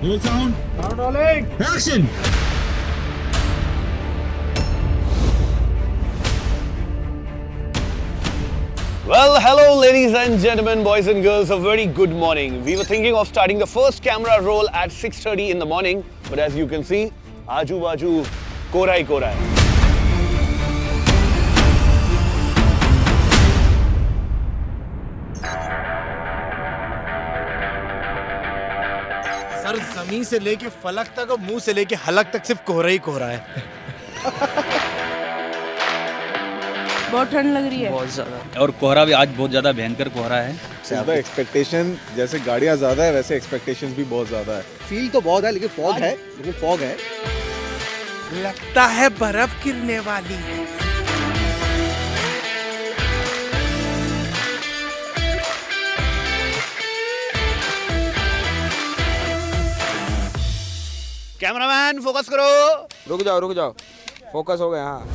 Roll sound. Sound rolling. Action. Well, hello ladies and gentlemen, boys and girls, a very good morning. We were thinking of starting the first camera roll at 6:30 in the morning, but as you can see, Aju Baju Kora hi Kora hai. Sir जमीन से लेके फलक तक और मुंह से लेके हलक तक सिर्फ कोहरा ही कोहरा है। बहुत ठंड लग रही है। बहुत ज़्यादा, और कोहरा भी आज बहुत ज़्यादा भयंकर कोहरा है। एक्सपेक्टेशन जैसे गाड़ियाँ ज़्यादा है वैसे एक्सपेक्टेशंस भी बहुत ज़्यादा है। फील तो बहुत है लेकिन फॉग है। लगता है बर्फ गिरने वाली है। कैमरामैन फोकस करो। रुक जाओ फोकस हो गया। हाँ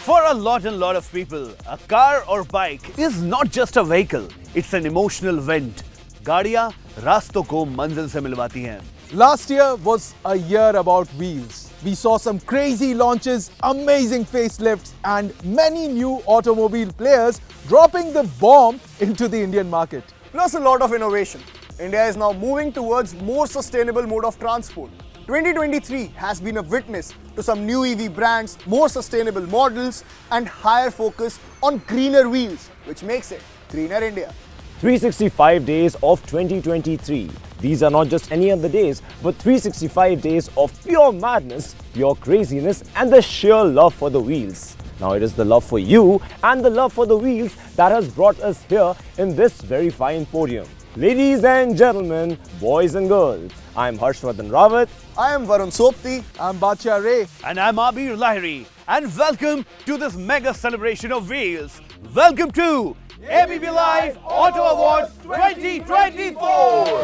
For a lot of people, a car or bike is not just a vehicle, it's an emotional event. गाड़ियाँ रास्तों को मंजिल से मिलवाती हैं। Last year was a year about wheels. We saw some crazy launches, amazing facelifts, and many new automobile players dropping the bomb into the Indian market. Plus a lot of innovation. India is now moving towards more sustainable mode of transport. 2023 has been a witness to some new EV brands, more sustainable models, and higher focus on greener wheels, which makes it Greener India. 365 days of 2023. These are not just any other days, but 365 days of pure madness, pure craziness, and the sheer love for the wheels. Now it is the love for you and the love for the wheels that has brought us here in this very fine podium. Ladies and gentlemen, boys and girls, I'm Harshvardhan Rawat. I am Varun Sopti. I'm Bacha Ray. And I'm Abir Lahiri. And welcome to this mega celebration of wheels. Welcome to ABB Live Auto Awards 2024.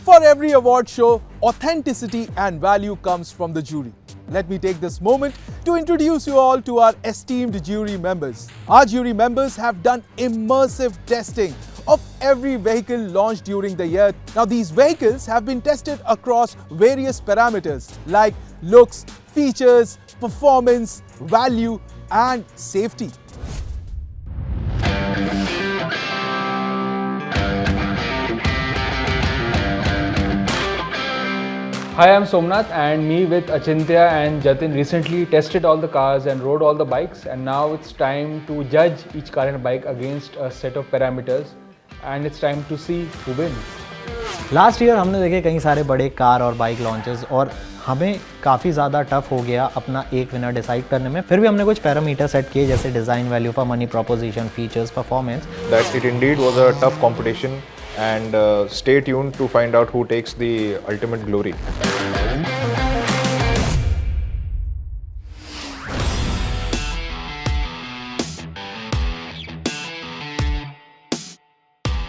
For every award show, authenticity and value comes from the jury. Let me take this moment to introduce you all to our esteemed jury members. Our jury members have done immersive testing of every vehicle launched during the year. Now, these vehicles have been tested across various parameters like looks, features, performance, value, and safety. Hi, I'm Somnath, and me with Achintya and Jatin recently tested all the cars and rode all the bikes, and now it's time to judge each car and bike against a set of parameters, and it's time to see who wins. Last year हमने देखे कई सारे बड़े car और bike launches और हमें काफ़ी ज़्यादा टफ हो गया अपना एक विनर डिसाइड करने में। फिर भी हमने कुछ पैरामीटर सेट किए जैसे design, value for money proposition, features, performance. That it indeed was a tough competition and stay tuned to find out who takes the ultimate glory.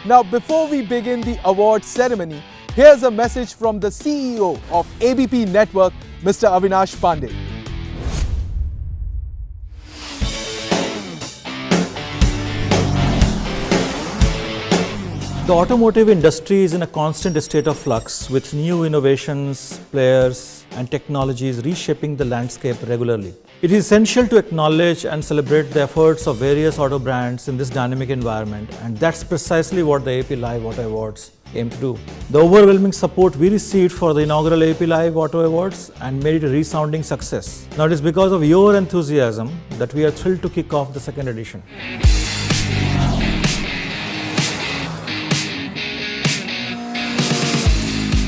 Now, before we begin the award ceremony, here's a message from the CEO of ABP Network, Mr. Avinash Pandey. The automotive industry is in a constant state of flux with new innovations, players, and technologies reshaping the landscape regularly. It is essential to acknowledge and celebrate the efforts of various auto brands in this dynamic environment, and that's precisely what the ABP Live Auto Awards aim to do. The overwhelming support we received for the inaugural ABP Live Auto Awards and made it a resounding success. Now it is because of your enthusiasm that we are thrilled to kick off the second edition.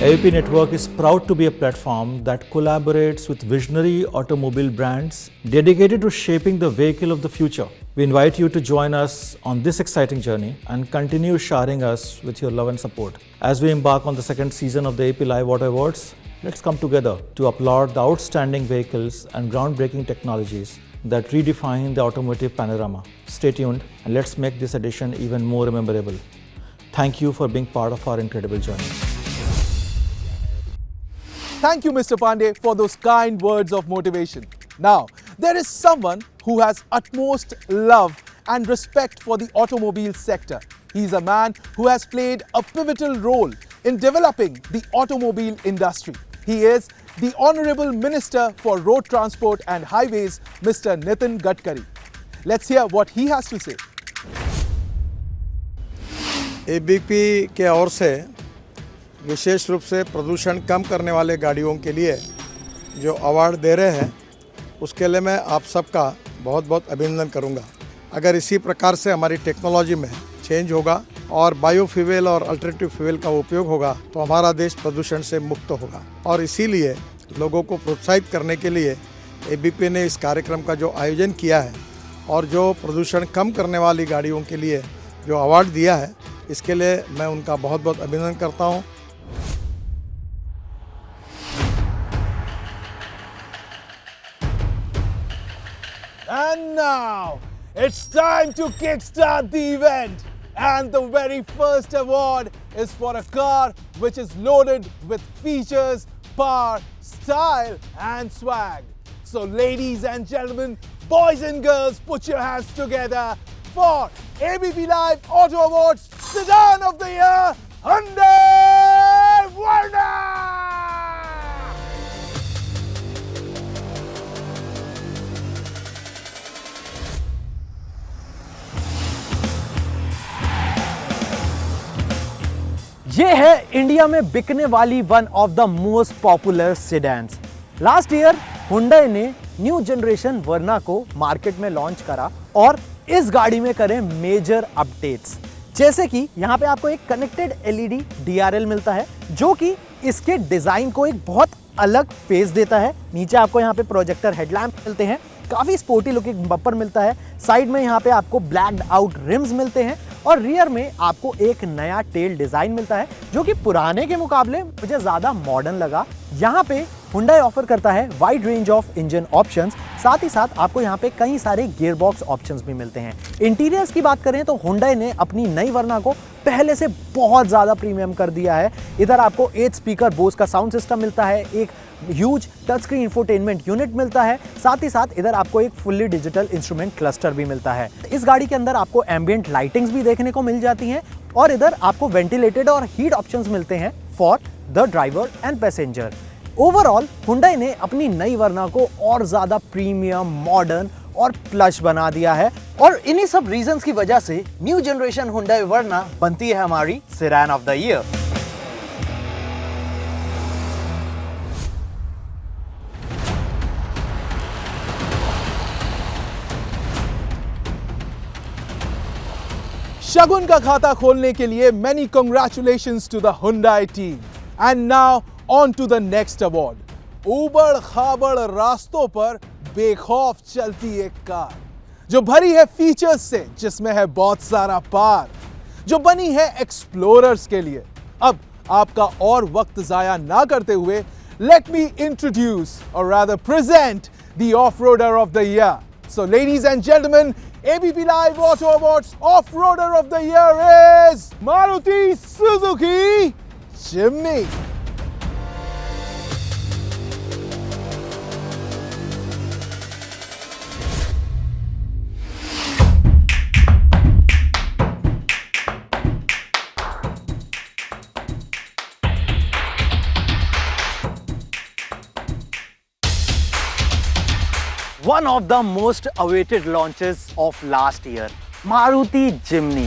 ABP Network is proud to be a platform that collaborates with visionary automobile brands dedicated to shaping the vehicle of the future. We invite you to join us on this exciting journey and continue showering us with your love and support. As we embark on the second season of the AP Live Auto Awards, let's come together to applaud the outstanding vehicles and groundbreaking technologies that redefine the automotive panorama. Stay tuned and let's make this edition even more memorable. Thank you for being part of our incredible journey. Thank you, Mr. Pandey, for those kind words of motivation. Now, there is someone who has utmost love and respect for the automobile sector. He is a man who has played a pivotal role in developing the automobile industry. He is the Honorable Minister for Road Transport and Highways, Mr. Nitin Gadkari. Let's hear what he has to say. ABP के ओर से विशेष रूप से प्रदूषण कम करने वाले गाड़ियों के लिए जो अवार्ड दे रहे हैं उसके लिए मैं आप सबका बहुत बहुत अभिनंदन करूंगा। अगर इसी प्रकार से हमारी टेक्नोलॉजी में चेंज होगा और बायोफ्यूल और अल्टरनेटिव फ्यूल का उपयोग होगा तो हमारा देश प्रदूषण से मुक्त होगा और इसीलिए लोगों को प्रोत्साहित करने के लिए ABP ने इस कार्यक्रम का जो आयोजन किया है और जो प्रदूषण कम करने वाली गाड़ियों के लिए जो अवार्ड दिया है इसके लिए मैं उनका बहुत बहुत अभिनंदन करता हूँ। And now, it's time to kickstart the event. And the very first award is for a car which is loaded with features, power, style and swag. So ladies and gentlemen, boys and girls, put your hands together for ABP Live Auto Awards Sedan of the Year, Hyundai Verna! ये है India में बिकने वाली one of the most popular sedans. Last year Hyundai ने new generation वर्ना को market में launch करा और इस गाड़ी में करें मेजर अपडेट्स, जैसे कि यहाँ पे आपको एक कनेक्टेड LED DRL मिलता है जो कि इसके डिजाइन को एक बहुत अलग फेस देता है। नीचे आपको यहाँ पे प्रोजेक्टर हेडलैम्प मिलते हैं, काफी स्पोर्टी लुकिंग बम्पर मिलता है। साइड में यहाँ पे आपको ब्लैक्ड आउट रिम्स मिलते हैं और रियर में आपको एक नया टेल डिजाइन मिलता है जो कि पुराने के मुकाबले मुझे ज्यादा मॉडर्न लगा। यहाँ पे हुंडई ऑफर करता है wide range of engine options, साथ ही साथ आपको यहाँ पे कई सारे गियर बॉक्स ऑप्शंस भी मिलते हैं। इंटीरियर्स की बात करें तो हुंडई ने अपनी नई वर्ना को पहले से बहुत ज्यादा प्रीमियम कर दिया है। इधर आपको 8 स्पीकर बोस का साउंड सिस्टम मिलता है, एक huge touch screen infotainment unit मिलता है, साथ ही साथ इधर आपको एक फुल्ली डिजिटल इंस्ट्रूमेंट क्लस्टर भी मिलता है। इस गाड़ी के अंदर आपको एम्बिएंट लाइटिंग्स भी देखने को मिल जाती हैं और इधर आपको वेंटिलेटेड और हीट ऑप्शंस मिलते हैं for the driver and passenger. Overall Hyundai ने अपनी नई वर्ना को और ज्यादा प्रीमियम, मॉडर्न और प्लश बना दिया है और इन्हीं सब रीजंस की वजह से न्यू जनरेशन हुंडई वर्ना बनती है हमारी सेडान ऑफ द ईयर। शगुन का खाता खोलने के लिए many congratulations to the Hyundai team. And now on to the next award. ऊबड़ खाबड़ रास्तों पर बेखौफ चलती एक कार जो भरी है फीचर्स से, जिसमें है बहुत सारा पार, जो बनी है एक्सप्लोरर्स के लिए। अब आपका और वक्त जाया ना करते हुए let me introduce or rather present the off-roader of the year. So ladies and gentlemen, ABP Live Auto Awards Off-Roader of the Year is Maruti Suzuki Jimny. One of the most awaited launches of last year, Maruti Jimny.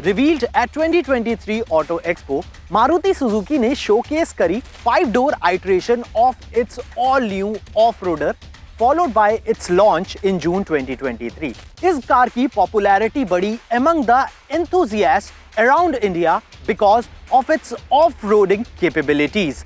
Revealed at 2023 Auto Expo, Maruti Suzuki ने showcase करी 5-door iteration of its all-new off-roader, followed by its launch in June 2023. इस car की popularity बढ़ी among the enthusiasts around India because of its off-roading capabilities.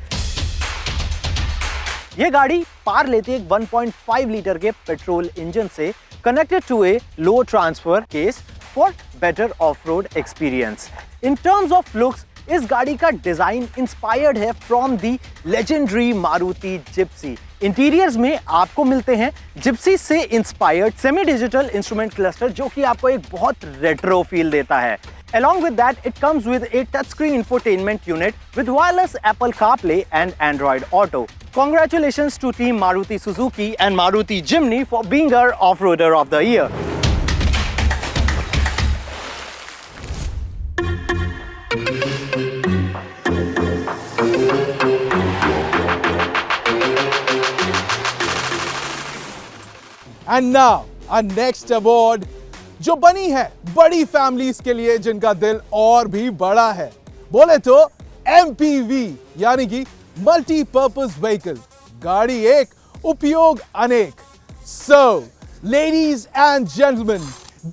ये गाड़ी पार लेती है 1.5 litre के पेट्रोल इंजन से, connected to a low transfer case for better off road experience. In terms of looks, इस गाड़ी का डिजाइन इंस्पायर्ड है from the legendary Maruti Gypsy. Interiors में आपको मिलते हैं जिप्सी से inspired semi digital instrument cluster, जो कि आपको एक बहुत रेट्रो फील देता है। Along with that, it comes with a touchscreen infotainment unit with wireless Apple CarPlay and Android Auto. Congratulations to Team Maruti Suzuki and Maruti Jimny for being our Off-Roader of the Year. And now, our next award, जो बनी है बड़ी families के लिए जिनका दिल और भी बड़ा है, बोले तो MPV यानी कि मल्टीपर्पज व्हीकल, गाड़ी एक उपयोग अनेक। So, ladies and gentlemen,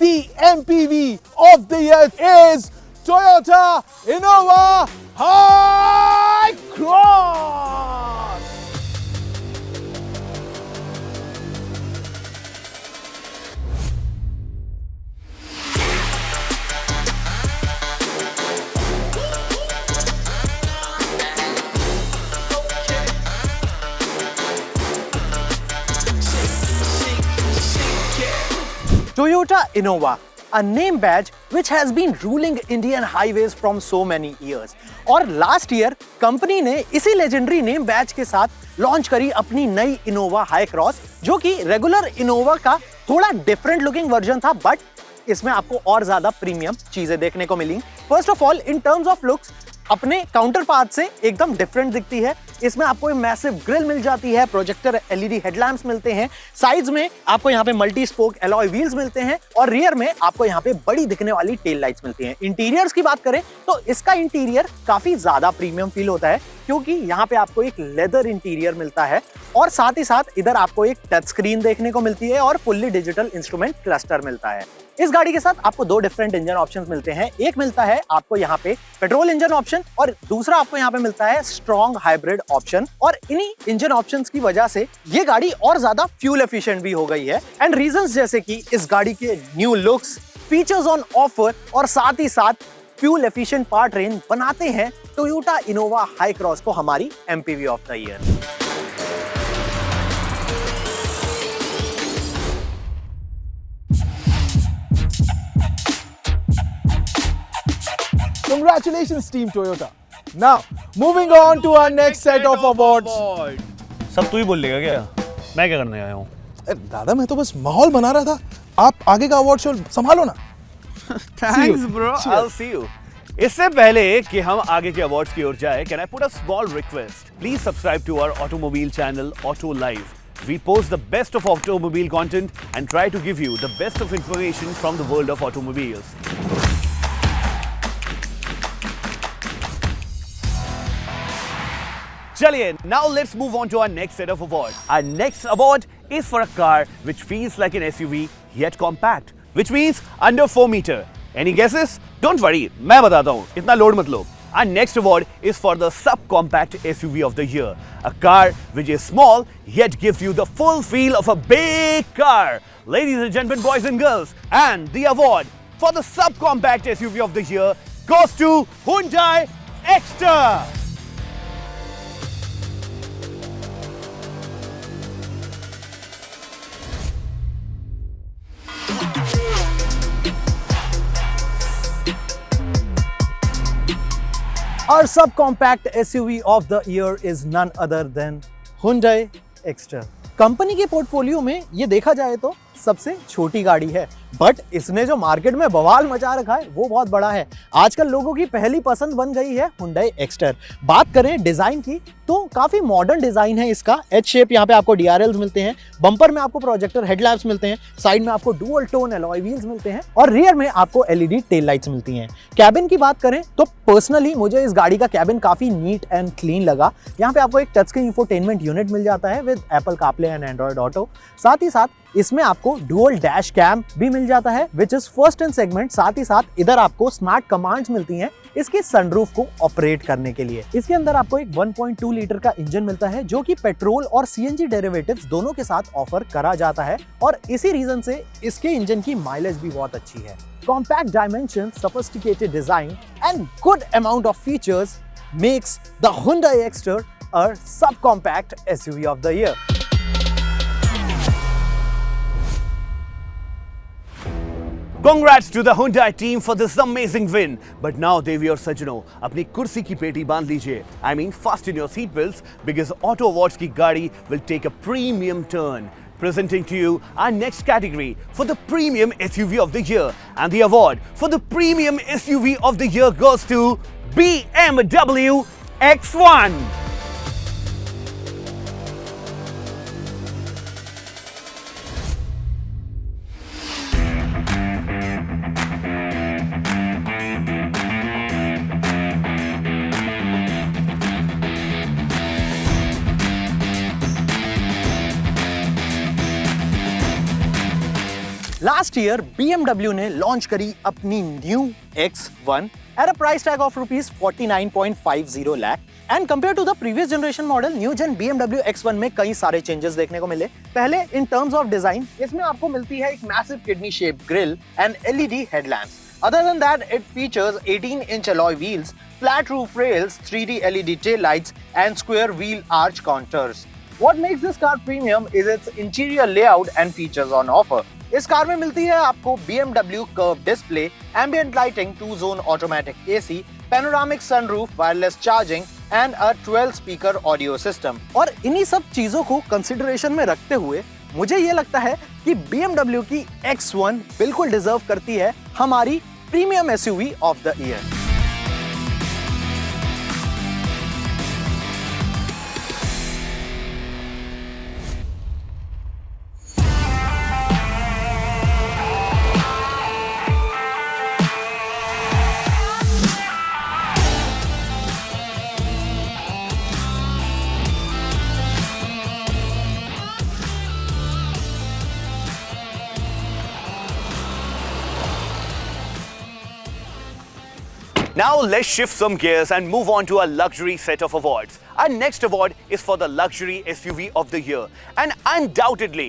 the MPV of the year is Toyota Innova Hi-Cross. Toyota Innova, a name badge which has been ruling Indian highways from so many years. और last year company ने इसी legendary name batch के साथ launch करी अपनी नई Innova high cross, जो कि रेगुलर इनोवा का थोड़ा डिफरेंट लुकिंग वर्जन था, बट इसमें आपको और ज्यादा प्रीमियम चीजें देखने को मिली। First of all, in terms of looks अपने काउंटर पार्ट से एकदम डिफरेंट दिखती है। इसमें आपको एक मैसिव ग्रिल मिल जाती है, प्रोजेक्टर एलईडी हेडलैम्प्स मिलते हैं, साइड्स में आपको यहाँ पे मल्टी स्पोक एलॉय व्हील्स मिलते हैं और रियर में आपको यहाँ पे बड़ी दिखने वाली टेल लाइट्स मिलती हैं। इंटीरियर्स की बात करें तो इसका इंटीरियर काफी ज्यादा प्रीमियम फील होता है, क्योंकि यहाँ पे आपको एक लेदर इंटीरियर मिलता है और साथ ही साथ इधर आपको एक टच स्क्रीन देखने को मिलती है और फुल्ली डिजिटल इंस्ट्रूमेंट क्लस्टर मिलता है। इस गाड़ी के साथ आपको दो डिफरेंट इंजन ऑप्शंस मिलते हैं। एक मिलता है आपको यहाँ पे पेट्रोल इंजन ऑप्शन और दूसरा आपको यहाँ पे मिलता है स्ट्रॉन्ग हाइब्रिड ऑप्शन। और इन्हीं इंजन ऑप्शंस की वजह से ये गाड़ी और ज्यादा फ्यूल एफिशिएंट भी हो गई है। एंड रीजंस जैसे कि इस गाड़ी के new looks, features on offer और साथ ही साथ फ्यूल एफिशिएंट पार्ट रेंज बनाते हैं टोयोटा इनोवा हाई क्रॉस को हमारी MPV of the year. Congratulations, Team Toyota. Now, moving on to our next set of awards. सब तू ही बोल लेगा क्या? मैं क्या करने आया हूँ? दादा, मैं तो बस माहौल बना रहा था। आप आगे का अवार्ड शो संभालो ना। Thanks, bro. I'll see you. इससे पहले कि हम आगे के अवार्ड्स की ओर जाए, can I put a small request? Please subscribe to our automobile channel, Auto Live. We post the best of automobile content and try to give you the best of information from the world of automobiles. Chaliye, now let's move on to our next set of awards. Our next award is for a car which feels like an SUV yet compact, which means under 4 meter. Any guesses? Don't worry, मैं बताता हूँ, इतना load मत लो. Our next award is for the subcompact SUV of the year, a car which is small yet gives you the full feel of a big car. Ladies and gentlemen, boys and girls, and the award for the subcompact SUV of the year goes to Hyundai Exter. Our subcompact SUV of the year is none other than Hyundai Exter. Company के portfolio में ये देखा जाए तो सबसे छोटी गाड़ी है, बट इसने जो मार्केट में बवाल मचा रखा है वो बहुत बड़ा है। आजकल लोगों की पहली पसंद बन गई है Hyundai Exter। बात करें डिजाइन की तो काफी मॉडर्न डिजाइन है इसका। एच शेप यहाँ पे आपको DRLs मिलते हैं, बम्पर में आपको प्रोजेक्टर हेडलैम्प्स मिलते हैं, साइड में आपको डुअल टोन एलॉय व्हील्स मिलते हैं और रियर में आपको LED टेल लाइट्स मिलती हैं। कैबिन की बात करें तो पर्सनली मुझे इस गाड़ी का कैबिन काफी नीट एंड क्लीन लगा। यहाँ पे आपको एक टच स्क्रीन इंफोटेनमेंट यूनिट मिल जाता है with Apple CarPlay and Android Auto। साथ ही साथ इसमें आपको डुअल डैश कैम भी मिल मिल जाता है which is first in segment. साथ ही साथ इधर आपको स्मार्ट कमांड्स मिलती हैं इसके सनरूफ को ऑपरेट करने के लिए। इसके अंदर आपको एक 1.2 लीटर का इंजन मिलता है जो कि पेट्रोल और सीएनजी डेरिवेटिव्स दोनों के साथ ऑफर करा जाता है और इसी रीजन से इसके इंजन की माइलेज भी बहुत अच्छी है। Compact dimension, sophisticated design and good amount of features makes the Hyundai Exter a subcompact SUV of the year. Congrats to the Hyundai team for this amazing win. But now देवी और सज्जनों, अपनी कुर्सी की पेटी बांध लीजिए. I mean fasten your seat belts because Auto Awards की गाड़ी will take a premium turn. Presenting to you our next category for the Premium SUV of the Year. And the award for the Premium SUV of the Year goes to BMW X1. Last year BMW ने launch करी अपनी new X1 at a price tag of rupees 49.50 lakh and compared to the previous generation model, new gen BMW X1 में कई सारे changes देखने को मिले। पहले इन टर्म्स ऑफ डिजाइन इसमें आपको मिलती है एक massive kidney shape grill and LED headlamps. Other than that, it features 18-inch alloy wheels, flat roof rails, 3D LED tail lights and square wheel arch counters. What makes this car premium is its interior layout and features on offer. इस car में मिलती है आपको BMW curve display, ambient lighting, 2-zone automatic AC, panoramic sunroof, wireless charging and a 12 speaker audio system. और इन्हीं सब चीजों को कंसिडरेशन में रखते हुए मुझे ये लगता है कि BMW की X1 बिल्कुल डिजर्व करती है हमारी premium SUV of the year. Now let's shift some gears and move on to our luxury set of awards. Our next award is for the luxury SUV of the year, and undoubtedly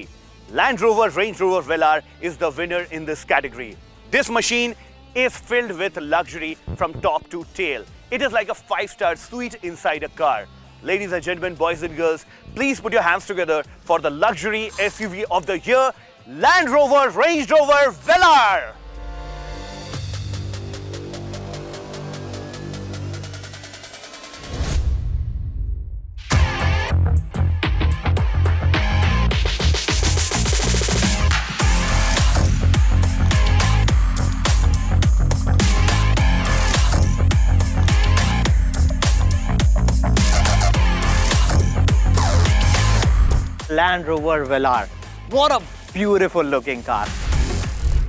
Land Rover Range Rover Velar is the winner in this category. This machine is filled with luxury from top to tail. It is like a 5-star suite inside a car. Ladies and gentlemen, boys and girls, please put your hands together for the luxury SUV of the year, Land Rover Range Rover Velar. Land Rover Velar. What a beautiful looking car.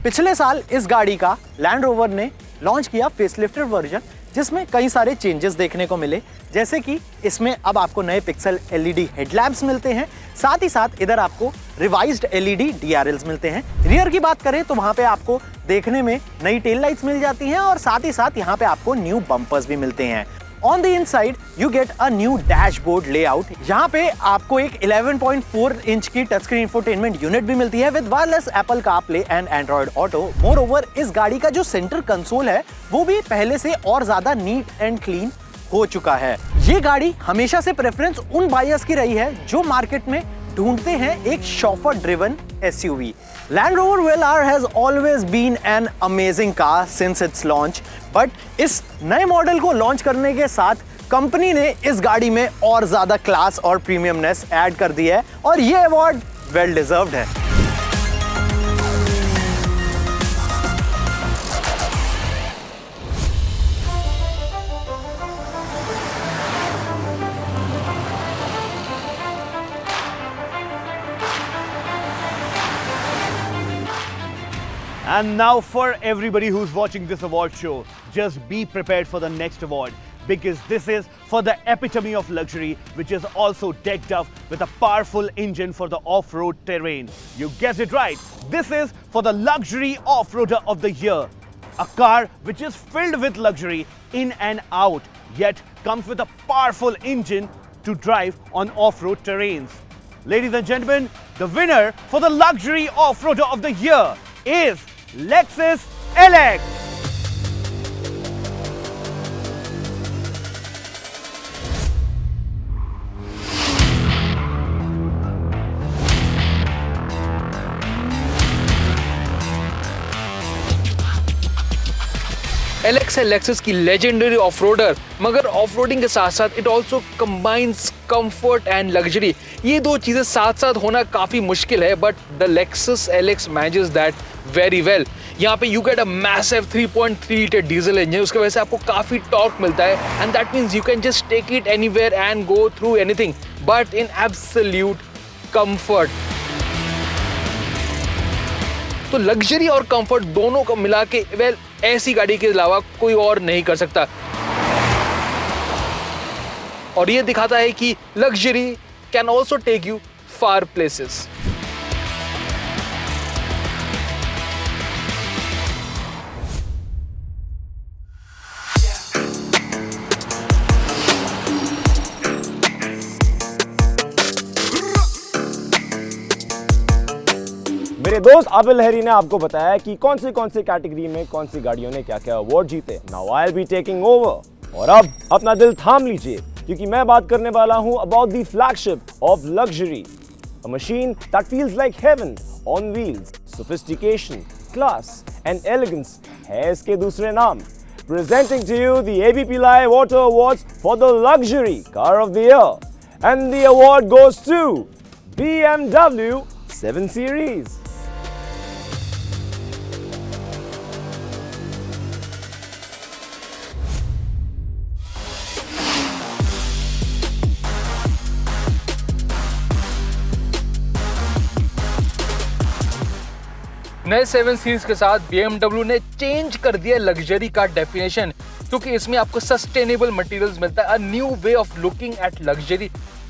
पिछले साल इस गाड़ी का Land Rover ने launch किया facelifted version जिसमें कई सारे चेंजेस देखने को मिले, जैसे कि इसमें अब आपको नए पिक्सल LED हेडलैम्प्स मिलते हैं, साथ ही साथ इधर आपको रिवाइज्ड LED DRLs मिलते हैं। रियर की बात करें तो वहां पे आपको देखने में नई टेल लाइट्स मिल जाती हैं और साथ ही साथ यहाँ पे आपको न्यू बम्पर्स भी मिलते हैं। On the inside, you get a new dashboard layout. यहाँ पे आपको एक 11.4 इंच की टच स्क्रीन इंफोटेनमेंट यूनिट भी मिलती है with wireless Apple CarPlay and Android auto. Moreover, इस गाड़ी का जो सेंटर कंसोल है वो भी पहले से और ज्यादा नीट एंड क्लीन हो चुका है। ये गाड़ी हमेशा से प्रेफरेंस उन बायर्स की रही है जो मार्केट में ढूंढते हैं एक chauffeur driven SUV. Land Rover Velar has always been an amazing car since its launch, but इस नए मॉडल को लॉन्च करने के साथ कंपनी ने इस गाड़ी में और ज्यादा क्लास और प्रीमियमनेस ऐड कर दी है और ये अवार्ड वेल डिजर्व्ड है। And now for everybody who's watching this award show, just be prepared for the next award. because this is for the epitome of luxury, which is also decked up with a powerful engine for the off-road terrain. You guessed it right. This is for the luxury off-roader of the year. A car which is filled with luxury in and out, yet comes with a powerful engine to drive on off-road terrains. Ladies and gentlemen, the winner for the luxury off-roader of the year is Lexus LX. LX है Lexus की legendary off-roader, मगर off-roading के साथ साथ it also combines comfort and luxury. ये दो चीज़ें साथ साथ होना काफ़ी मुश्किल है, but the Lexus LX manages that very well. यहाँ पे you get a massive 3.3 litre diesel engine, उसकी वजह से आपको काफ़ी टॉर्क मिलता है and that means you can just take it anywhere and go through anything, but in absolute comfort. तो लग्जरी और कंफर्ट दोनों को मिला के वेल ऐसी गाड़ी के अलावा कोई और नहीं कर सकता, और ये दिखाता है कि luxury can also take you far places. मेरे दोस्त आबिल लहरी ने आपको बताया कि कौन से कैटेगरी में कौन सी गाड़ियों ने क्या क्या अवार्ड जीते। Now I will be taking over. और अब अपना दिल थाम लीजिए, क्योंकि मैं बात करने वाला हूं about the flagship of luxury, a machine that feels like heaven on wheels. Sophistication, class and elegance है इसके दूसरे नाम। Presenting to you the ABP Live Auto Awards for the Luxury Car of the Year, and the award goes to BMW 7 Series. नए 7 series के साथ BMW ने change कर दिया लग्जरी का डेफिनेशन, क्योंकि इसमें आपको सस्टेनेबल मटेरियल्स मिलता है, a new way of looking at luxury,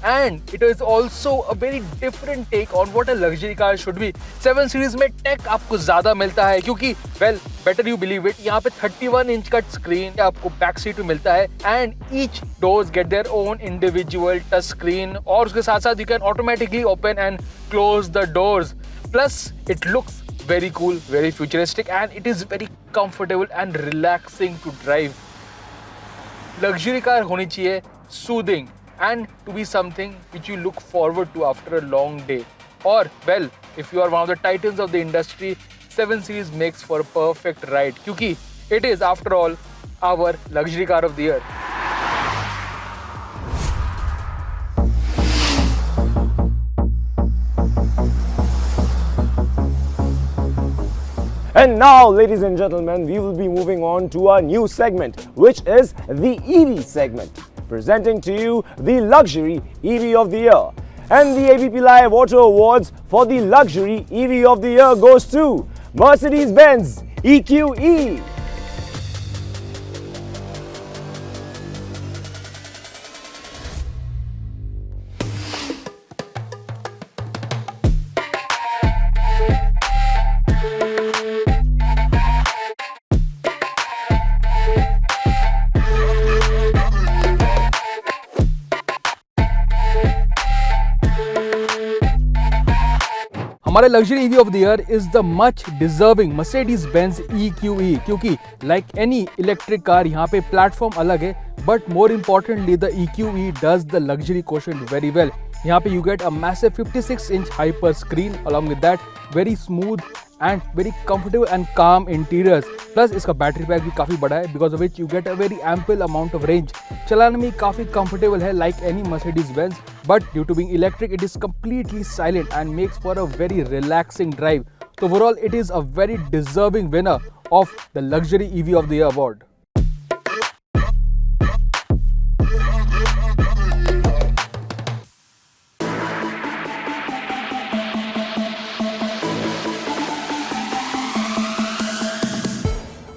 and it is also a very different take on what a luxury car should be. 7 series में टेक आपको ज्यादा मिलता है, क्योंकि well better you believe it, यहाँ पे 31 इंच का स्क्रीन आपको बैक सीट में मिलता है, and each doors get their own individual touch screen, और उसके साथ साथ you can automatically open and close the doors. Plus it looks very cool, very futuristic, and it is very comfortable and relaxing to drive. Luxury car होनी चाहिए soothing and to be something which you look forward to after a long day. Or well, if you are one of the titans of the industry, 7 Series makes for a perfect ride, क्योंकि it is after all our luxury car of the year. And now, ladies and gentlemen, we will be moving on to our new segment, which is the EV segment, presenting to you the Luxury EV of the Year. And the ABP Live Auto Awards for the Luxury EV of the Year goes to Mercedes-Benz EQE. हमारे luxury EV of the year is the much deserving Mercedes-Benz EQE, क्योंकि like any electric car यहाँ पे platform अलग है, but more importantly the EQE does the luxury quotient very well. यहाँ पे you get a massive 56 inch hyper screen, along with that very smooth and very comfortable and काम interiors. Plus इसका battery pack भी काफ़ी बड़ा है, because of which you get a very ample amount of range. चलाने में काफ़ी comfortable है like any Mercedes-Benz, but due to being electric it is completely silent and makes for a very relaxing drive. So overall it is a very deserving winner of the Luxury EV of the Year award.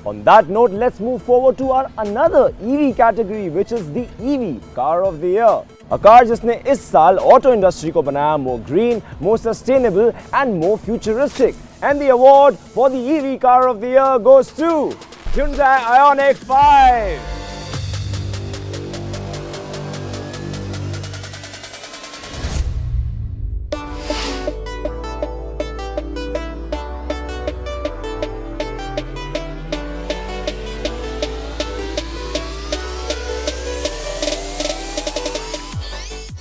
On that note, let's move forward to our another EV category, which is the EV Car of the Year. A car जिसने इस साल auto industry को बनाया more green, more sustainable and more futuristic. And the award for the EV Car of the Year goes to Hyundai Ioniq 5.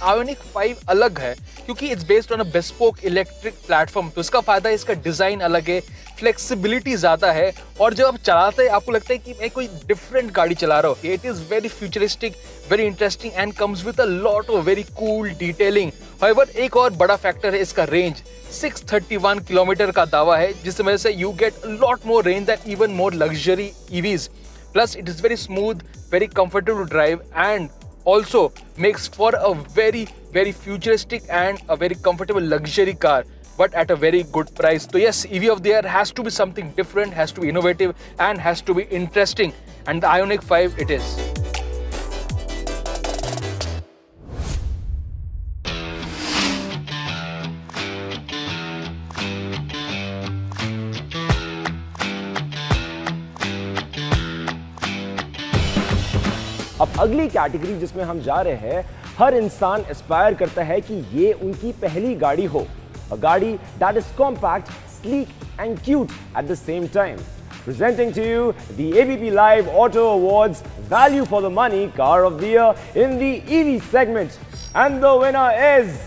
Ioniq 5 अलग है क्योंकि it's based on a bespoke electric platform, तो इसका फायदा है इसका डिजाइन अलग है, फ्लेक्सिबिलिटी ज्यादा है और जब आप चलाते हैं आपको लगता है कि मैं कोई डिफरेंट गाड़ी चला रहा हूँ। It is very futuristic, very interesting and comes with a lot of very cool detailing. However एक और बड़ा फैक्टर है इसका रेंज, 631 किलोमीटर का दावा है, जिसकी वजह से you get a lot more range than even more luxury EVs। Plus it is very smooth, very comfortable to drive and also makes for a very futuristic and a very comfortable luxury car, but at a very good price. So yes, EV of the year has to be something different, has to be innovative and has to be interesting, and the Ioniq 5 it is. अब अगली category जिसमें हम जा रहे हैं, हर इंसान Aspire करता है कि ये उनकी पहली गाड़ी हो, अ गाड़ी that is compact, sleek and cute at the same time. Presenting to you the ABP Live Auto Awards Value for the Money Car of the Year in the EV segment, and the winner is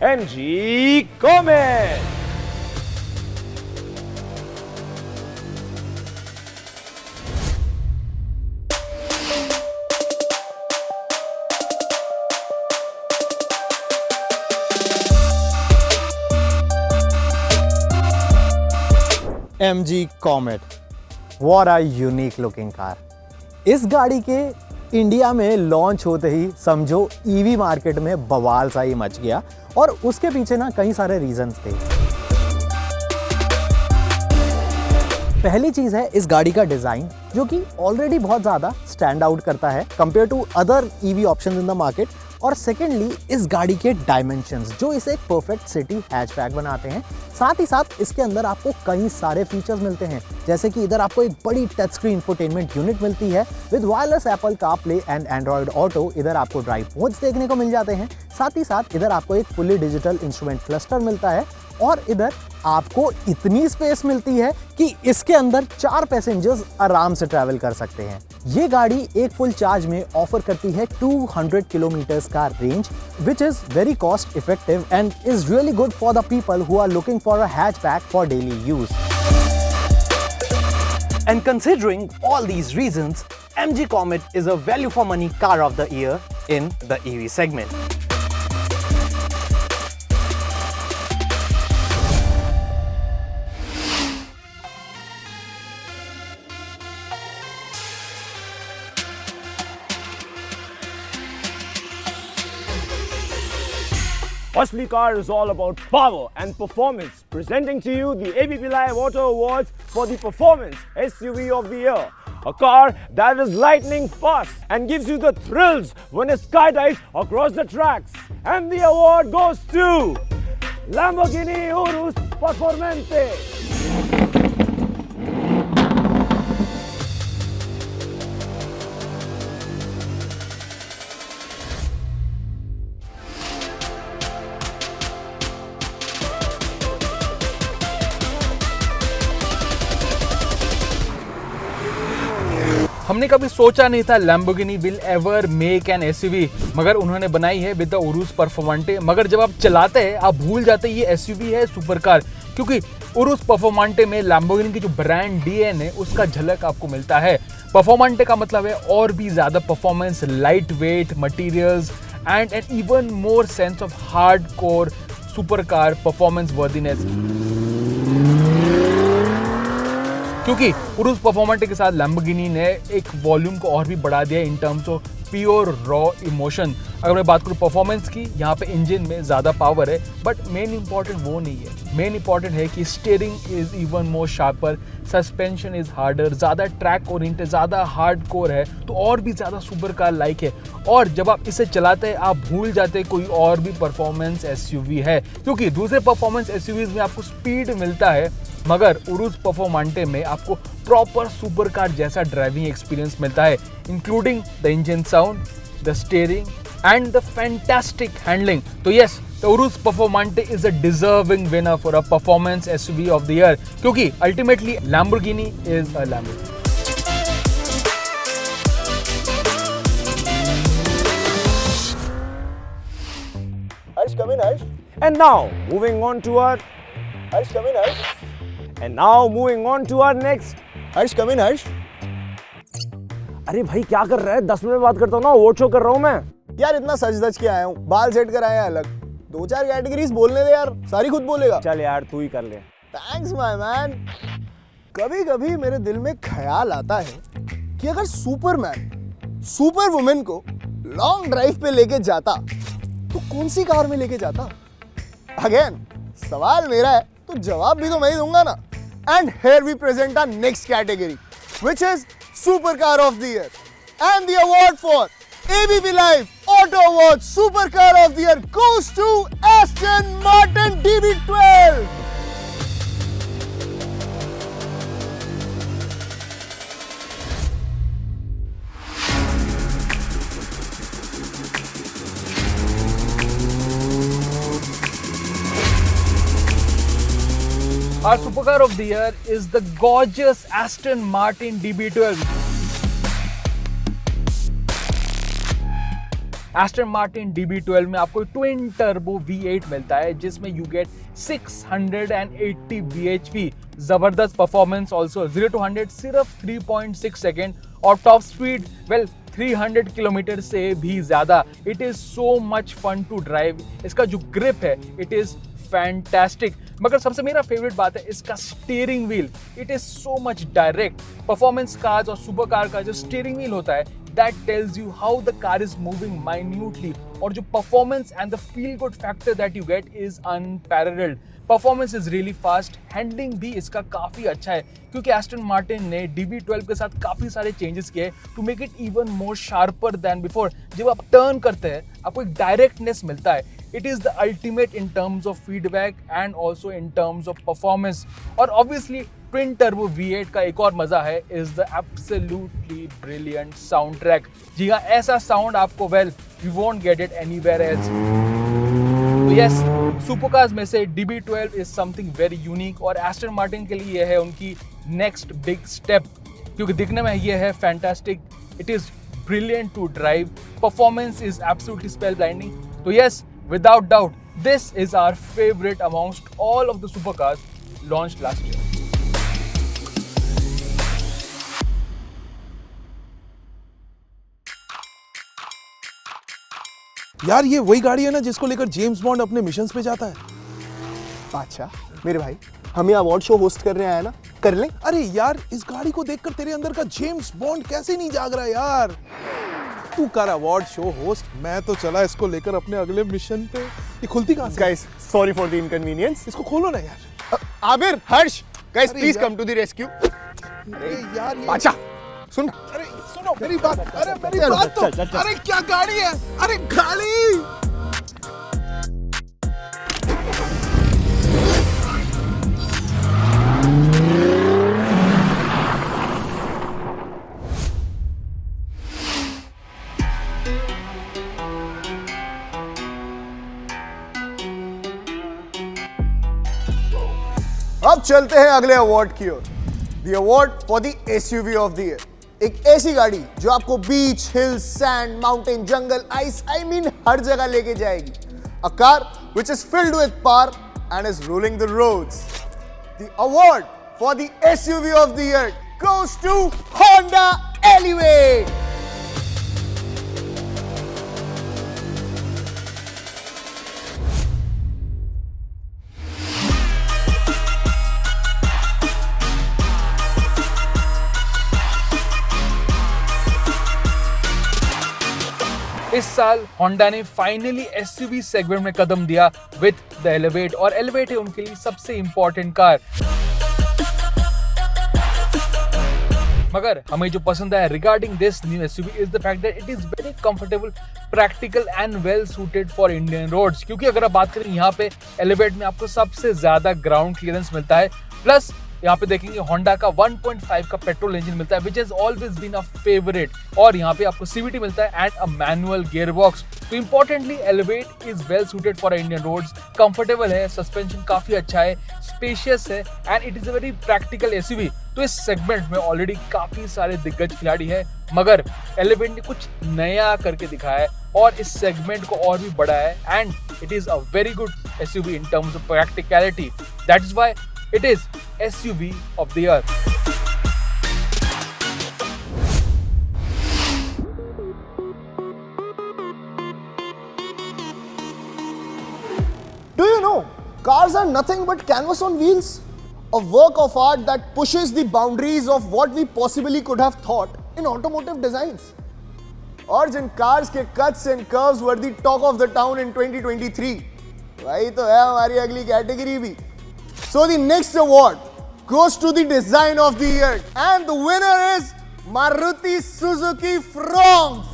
MG Comet. MG Comet, what a unique looking car। इस गाड़ी के India में launch होते ही समझो EV market में बवाल सा ही much गया, और उसके पीछे ना कई सारे रीजंस थे। पहली चीज है इस गाड़ी का डिजाइन, जो कि ऑलरेडी बहुत ज्यादा स्टैंड आउट करता है compare to other EV options in the market. और सेकेंडली इस गाड़ी के डायमेंशंस, जो इसे एक परफेक्ट सिटी हैचबैक बनाते हैं। साथ ही साथ इसके अंदर आपको कई सारे फीचर्स मिलते हैं, जैसे कि इधर आपको एक बड़ी टच स्क्रीन इंफोटेनमेंट यूनिट मिलती है with wireless Apple CarPlay and Android auto. इधर आपको ड्राइव मोड्स देखने को मिल जाते हैं। साथ ही साथ इधर आपको एक फुली डिजिटल इंस्ट्रूमेंट क्लस्टर मिलता है, और इधर आपको इतनी स्पेस मिलती है कि इसके अंदर 4 पैसेंजर्स आराम से ट्रैवल कर सकते हैं। ये गाड़ी एक फुल चार्ज में ऑफर करती है 200 किलोमीटर्स का range, which is very cost effective and is really good for the people who are looking for a hatchback for daily use. And considering all these reasons, MG Comet is a value for money car of the year in the EV segment. Asli Car is all about power and performance. Presenting to you the ABP Live Auto Awards for the Performance SUV of the Year. A car that is lightning fast and gives you the thrills when it skydives across the tracks. And the award goes to Lamborghini Urus Performante. हमने कभी सोचा नहीं था Lamborghini will ever make an SUV, मगर उन्होंने बनाई है with the Urs परफॉर्मेंटे। मगर जब आप चलाते हैं आप भूल जाते हैं ये SUV है सुपर कार, क्योंकि उरुस परफॉर्मेंटे में Lamborghini की जो ब्रांड DNA है उसका झलक आपको मिलता है। परफॉर्मेंटे का मतलब है और भी ज़्यादा performance, light weight materials and an even more sense of hard core super car performance worthiness. क्योंकि उरुस परफॉर्मेंटे के साथ Lamborghini ने एक वॉल्यूम को और भी बढ़ा दिया इन terms of pure raw emotion. अगर मैं बात करूँ परफॉर्मेंस की, यहाँ पे इंजन में ज़्यादा पावर है, बट मेन इंपॉर्टेंट वो नहीं है। मेन इंपॉर्टेंट है कि steering is even more sharper, suspension is harder, ज़्यादा ट्रैक ओरिएंटेड, ज़्यादा हार्ड कोर है, तो और भी ज़्यादा सुपर कार लाइक है। और जब आप इसे चलाते हैं आप भूल जाते हैं कोई और भी परफॉर्मेंस एसयूवी है, क्योंकि दूसरे परफॉर्मेंस एसयूवीज में आपको स्पीड मिलता है, मगर उरुस परफॉर्मेंटे में आपको प्रॉपर सुपर कार जैसा ड्राइविंग एक्सपीरियंस मिलता है, including the engine sound, the steering and the fantastic handling. So yes, the Urus Performante is a deserving winner for a performance SUV of the year, क्योंकि ultimately Lamborghini is a Lamborghini. Harsh, come in, Harsh. And now moving on to our Harsh, come in, Harsh. And now moving on to our next Harsh, come in, Harsh. अरे भाई क्या कर रहा है? 10 minute बात करता हूँ ना, वोट शो कर रहा हूँ मैं। यार इतना सज धज के आया हूँ, बाल सेट कर आया अलग, 2-4 कैटेगरीज बोलने दे यार, सारी खुद बोलेगा। चल यार तू ही कर ले। Thanks my man. कभी कभी मेरे दिल में ख्याल आता है कि अगर सुपरमैन सुपर वुमेन को लॉन्ग ड्राइव पे लेके जाता तो कौन सी कार में लेके जाता? अगेन सवाल मेरा है तो जवाब भी तो मैं ही दूंगा ना। And here we present our next category which is super car of the year, and the award for ABP Live Auto Award Super Car of the Year goes to Aston Martin DB12. Our supercar of the year is the gorgeous Aston Martin DB12. Aston Martin DB12 में आपको twin turbo V8 मिलता है, जिसमें you get 680 bhp, जबरदस्त performance also, 0 to 100 सिर्फ 3.6 second, और top speed well 300 kilometre से भी ज्यादा। It is so much fun to drive. इसका जो ग्रिप है इट इज फैंटास्टिक, मगर सबसे मेरा फेवरेट बात है इसका steering wheel. It is so much direct. Performance cars और सुपर कार का जो स्टीयरिंग व्हील होता है that tells you how the car is moving minutely, और जो performance and the feel good factor that you get is unparalleled. Performance is really fast, handling भी इसका काफ़ी अच्छा है, क्योंकि Aston Martin ने DB12 के साथ काफ़ी सारे चेंजेस किए to make it even more sharper than before. जब आप टर्न करते हैं आपको एक डायरेक्टनेस मिलता है। It is the ultimate in terms of feedback and also in terms of performance. और obviously ट्विन टर्बो V8 का एक और मजा है is the absolutely brilliant soundtrack. जी हाँ, ऐसा साउंड आपको you won't get it anywhere else. तो yes, सुपरकार्स में से DB12 is something very unique, और Aston Martin के लिए यह है उनकी next big step, क्योंकि दिखने में ये है fantastic. It is brilliant to drive. Performance is absolutely spellbinding. तो yes, without doubt, this is our favorite amongst all of the supercars launched last year. यार ये वही गाड़ी है ना जिसको लेकर जेम्स बॉन्ड अपने मिशंस पे जाता है? अच्छा मेरे भाई, हम ये अवार्ड शो होस्ट कर रहे हैं ना, कर लें? अरे यार इस गाड़ी को देखकर तेरे अंदर का जेम्स बॉन्ड कैसे नहीं जाग रहा यार? तू कर अवार्ड शो होस्ट, मैं तो चला इसको लेकर अपने अगले मिशन पे। ये खुलती कहाँ से? Guys sorry for the inconvenience. इसको खोलो ना यार। Abir, Harsh, guys please come to the rescue. अरे यार अच्छा सुन, अरे सुनो मेरी बात, अरे मेरी बात तो, अरे क्या गाड़ी है, अरे गाड़ी। अब चलते हैं अगले अवार्ड की ओर, the award for the SUV of the year. एक ऐसी गाड़ी जो आपको बीच, हिल्स, सैंड, माउंटेन, जंगल, आइस, आई मीन हर जगह लेके जाएगी। A car which is filled with power and is ruling the roads. The award for the SUV of the year goes to Honda Elevate. इस साल Honda ने finally SUV segment में कदम दिया with the elevate, और elevate है उनके लिए सबसे इंपॉर्टेंट कार। मगर हमें जो पसंद आया regarding this new SUV is the fact that it is very comfortable, practical and well suited for Indian roads. क्योंकि अगर आप बात करें यहाँ पे एलिवेट में आपको सबसे ज्यादा ग्राउंड क्लियरेंस मिलता है, प्लस यहाँ पे देखेंगे होंडा का 1.5 का पेट्रोल इंजन मिलता है which has always been a favourite, और यहाँ पे आपको सीवीटी मिलता है and a manual gear box. तो importantly Elevate is well suited for Indian roads, comfortable है, सस्पेंशन काफी अच्छा है, स्पेशियस है and it is a very practical SUV. तो इस सेगमेंट में ऑलरेडी काफी सारे दिग्गज खिलाड़ी हैं, मगर एलिवेट ने कुछ नया करके दिखाया है और इस सेगमेंट को और भी बढ़ाया है and it is a very good SUV in terms of practicality. That is why it is SUV of the year. Do you know, cars are nothing but canvas on wheels? A work of art that pushes the boundaries of what we possibly could have thought in automotive designs. और जिन cars के cuts and curves were the talk of the town in 2023, वही तो है हमारी अगली category भी। So the next award goes to the design of the year and the winner is Maruti Suzuki Fronx.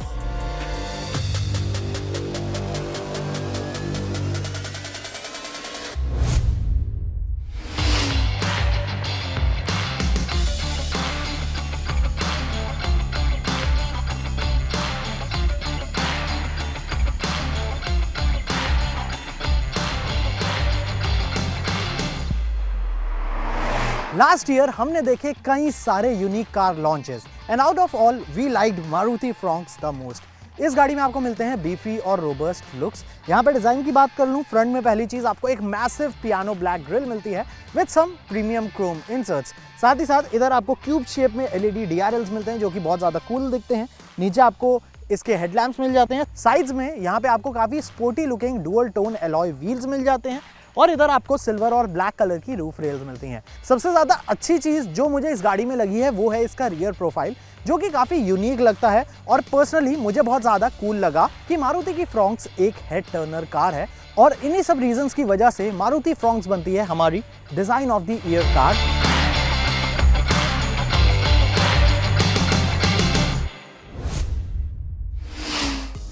Last year हमने देखे कई सारे unique car launches and out of all we liked Maruti Fronx the most. इस गाड़ी में आपको मिलते हैं बीफी और रोबस्ट लुक्स। यहाँ पे डिजाइन की बात कर लूँ, फ्रंट में पहली चीज आपको एक मैसिव पियानो ब्लैक ग्रिल मिलती है with some premium chrome inserts. साथ ही साथ इधर आपको क्यूब शेप में एलईडी डीआरएल्स मिलते हैं जो कि बहुत ज्यादा कूल दिखते हैं। नीचे आपको इसके हेडलैम्प्स मिल जाते हैं। साइड्स में यहाँ पे आपको काफी sporty looking dual tone alloy wheels मिल जाते हैं और इधर आपको सिल्वर और ब्लैक कलर की रूफ रेल्स मिलती हैं। सबसे ज़्यादा अच्छी चीज़ जो मुझे इस गाड़ी में लगी है वो है इसका रियर प्रोफाइल, जो कि काफ़ी यूनिक लगता है और पर्सनली मुझे बहुत ज़्यादा कूल लगा कि मारुति की फ्रॉन्क्स एक हेड टर्नर कार है और इन्हीं सब रीजंस की वजह से मारुति फ्रॉन्क्स बनती है हमारी design of the year car.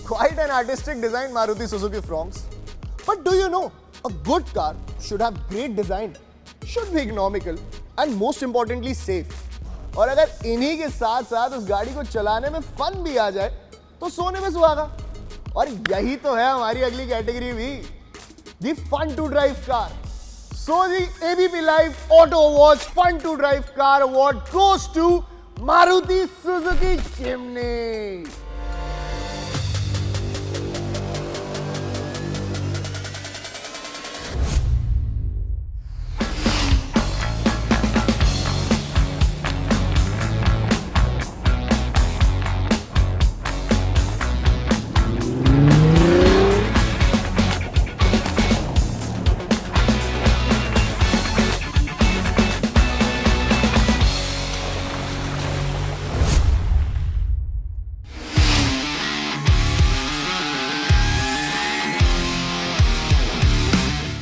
Quite an artistic design, Maruti Suzuki Fronx. But do you know, a good car should have great design, should be economical and most importantly safe. और अगर इन्हीं के साथ साथ उस गाड़ी को चलाने में फन भी आ जाए तो सोने में सुहागा। और यही तो है हमारी अगली कैटेगरी भी, the fun to drive car. So the ABP Live Auto Awards Fun to Drive Car Award goes to Maruti Suzuki Jimny.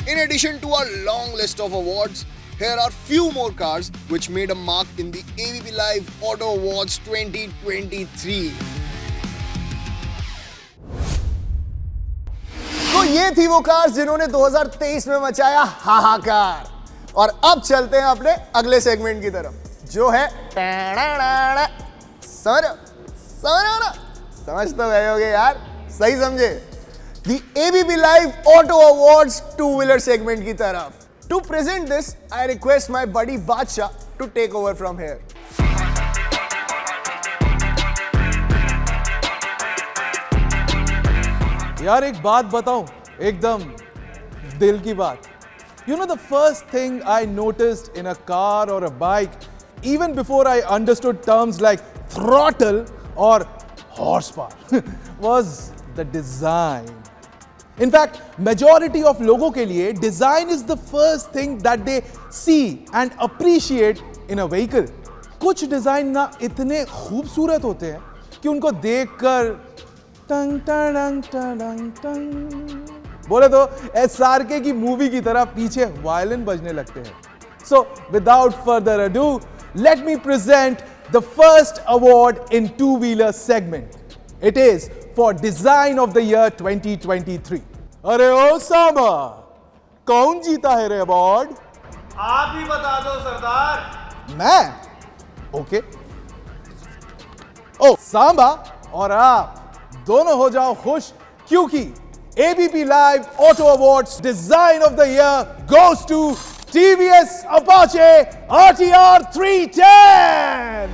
In addition to our long list of awards, here are few more cars which made a mark in the ABP Live Auto Awards 2023. तो ये थी वो cars जिन्होंने 2023 में मचाया हाहाकार। और अब चलते हैं अपने अगले सेगमेंट की तरफ जो है समझ तो गए होगे यार, सही समझे, The ABP Live Auto Awards two-wheeler segment की तरफ। To present this, I request my buddy Badshah to take over from here. यार एक बात बताऊं, एकदम दिल की बात। You know, the first thing I noticed in a car or a bike, even before I understood terms like throttle or horsepower, was the design. In fact, majority of लोगों के लिए design is the first thing that they see and appreciate in a vehicle. कुछ design ना इतने खूबसूरत होते हैं कि उनको देखकर टंग टंग टंग टंग। बोले तो SRK की मूवी की तरह पीछे वायलिन बजने लगते हैं। So without further ado, let me present the first award in two-wheeler segment. It is for Design of the Year 2023. अरे ओ सांबा, कौन जीता है रे अवार्ड? आप ही बता दो सरदार। मैं? ओके। ओ सांबा और आप दोनों हो जाओ खुश, क्योंकि ABP Live Auto Awards Design of the Year goes to TVS Apache RTR 310.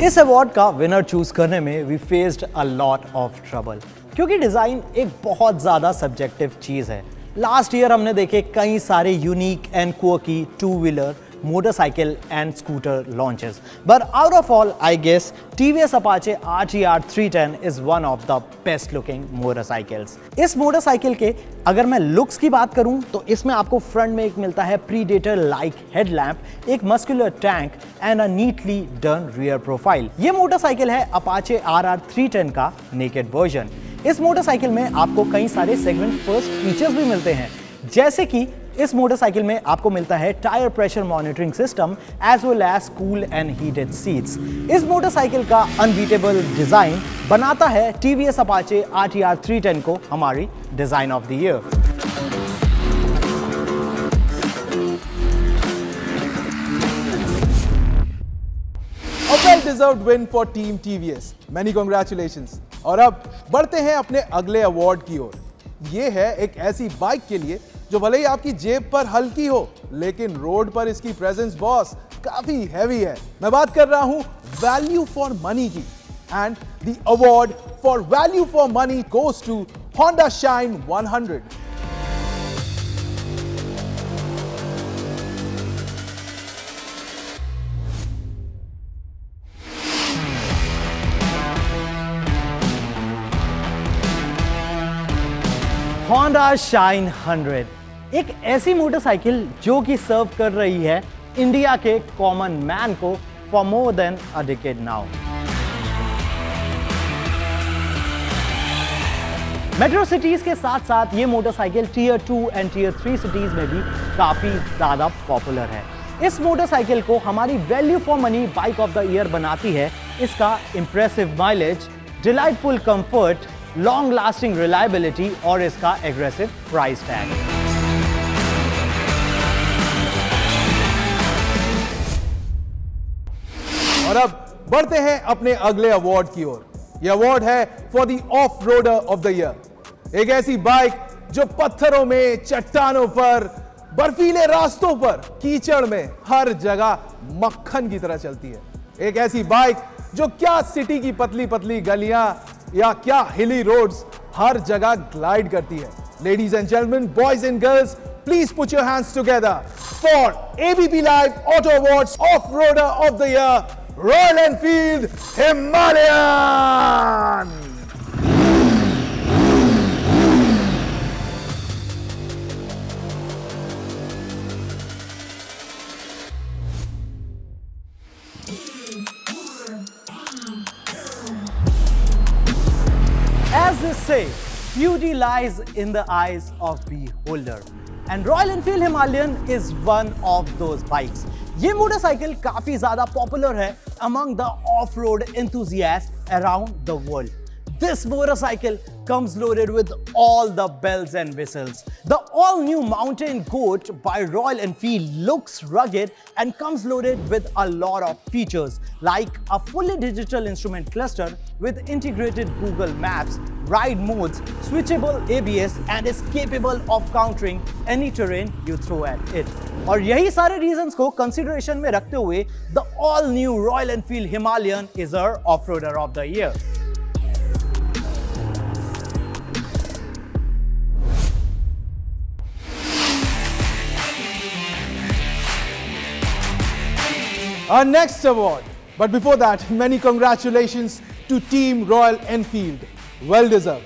इस अवार्ड का विनर चूज करने में we faced a lot of trouble, क्योंकि डिज़ाइन एक बहुत ज़्यादा सब्जेक्टिव चीज़ है। लास्ट ईयर हमने देखे कई सारे unique and quirky two wheeler, motorcycle and scooter launches, but out of all, I guess TVS Apache RTR 310 is one of the best looking motorcycles. इस मोटरसाइकिल के अगर मैं लुक्स की बात करूं तो इसमें आपको फ्रंट में एक मिलता है प्रीडेटर लाइक हेडलैम्प, एक muscular tank and a neatly done rear profile. ये मोटरसाइकिल है Apache RR 310 का नेकेड वर्जन। इस मोटरसाइकिल में आपको कई सारे सेगमेंट फर्स्ट फीचर्स भी मिलते हैं, जैसे कि इस मोटरसाइकिल में आपको मिलता है tyre pressure monitoring system as well as cool and heated seats. इस मोटरसाइकिल का अनबीटेबल डिजाइन बनाता है TVS Apache RTR 310 को हमारी design of the year. A well-deserved win for Team TVS. Many congratulations. और अब बढ़ते हैं अपने अगले अवार्ड की ओर। ये है एक ऐसी बाइक के लिए जो भले ही आपकी जेब पर हल्की हो, लेकिन रोड पर इसकी प्रेजेंस बॉस काफी हैवी है। मैं बात कर रहा हूं वैल्यू फॉर मनी की, and the award for value for money goes to Honda Shine 100। Honda Shine 100 एक ऐसी मोटरसाइकिल जो कि सर्व कर रही है इंडिया के कॉमन मैन को for more than a decade now. Metro cities के साथ साथ ये motorcycle tier 2 and tier 3 cities में भी काफी ज्यादा पॉपुलर है। इस मोटरसाइकिल को हमारी value for money bike of the year बनाती है इसका impressive mileage, delightful comfort, long lasting reliability और इसका एग्रेसिव प्राइस टैग। और अब बढ़ते हैं अपने अगले अवार्ड की ओर। यह अवार्ड है for the off roader of the year. एक ऐसी बाइक जो पत्थरों में, चट्टानों पर, बर्फीले रास्तों पर, कीचड़ में, हर जगह मक्खन की तरह चलती है। एक ऐसी बाइक जो क्या सिटी की पतली पतली गलियां या क्या हिली रोड्स, हर जगह ग्लाइड करती है। Ladies and gentleman, boys and girls, please put your hands together for ABP Live Auto Awards Off-Roader of the Year, Royal Enfield Himalayan! As they say, beauty lies in the eyes of beholder. And Royal Enfield Himalayan is one of those bikes. ये motorcycle काफी ज्यादा popular है among the off-road enthusiasts around the world. This motorcycle comes loaded with all the bells and whistles. The all-new Mountain Goat by Royal Enfield looks rugged and comes loaded with a lot of features like a fully digital instrument cluster with integrated Google Maps, ride modes, switchable ABS and is capable of countering any terrain you throw at it. और यही सारे reasons को consideration में रखते हुए the all-new Royal Enfield Himalayan is our off-roader of the year. Our next award. But before that, many congratulations to Team Royal Enfield. Well deserved.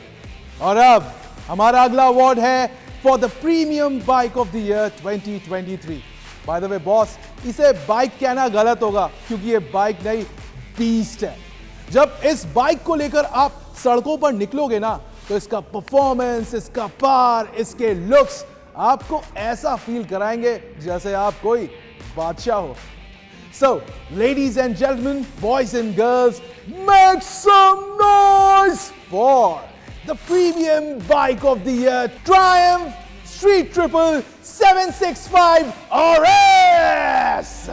और अब हमारा अगला अवार्ड है for the premium bike of the year 2023। By the way boss, इसे bike कहना गलत होगा क्योंकि ये बाइक नहीं, बीस्ट है। जब इस बाइक को लेकर आप सड़कों पर निकलोगे ना, तो इसका परफॉर्मेंस, इसका पावर, इसके लुक्स आपको ऐसा फील कराएंगे जैसे आप कोई बादशाह हो। So, ladies and gentlemen, boys and girls, make some noise for the premium bike of the year, Triumph Street Triple 765 RS!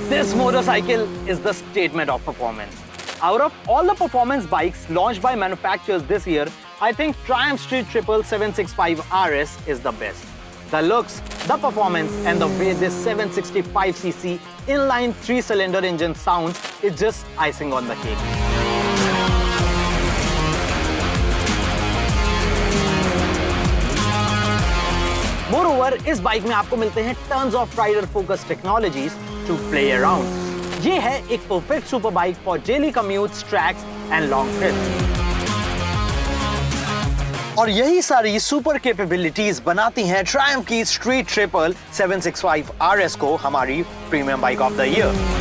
This motorcycle is the statement of performance. Out of all the performance bikes launched by manufacturers this year, I think Triumph Street Triple 765 RS is the best. The looks, the performance, and the way this 765cc inline 3-cylinder engine sounds is just icing on the cake. Moreover, इस bike में आपको मिलते हैं tons of rider focused technologies to play around. ये है एक perfect super bike for daily commutes, tracks and long trips. और यही सारी सुपर कैपेबिलिटीज बनाती हैं Triumph की Street Triple 765 RS को हमारी premium bike of the year.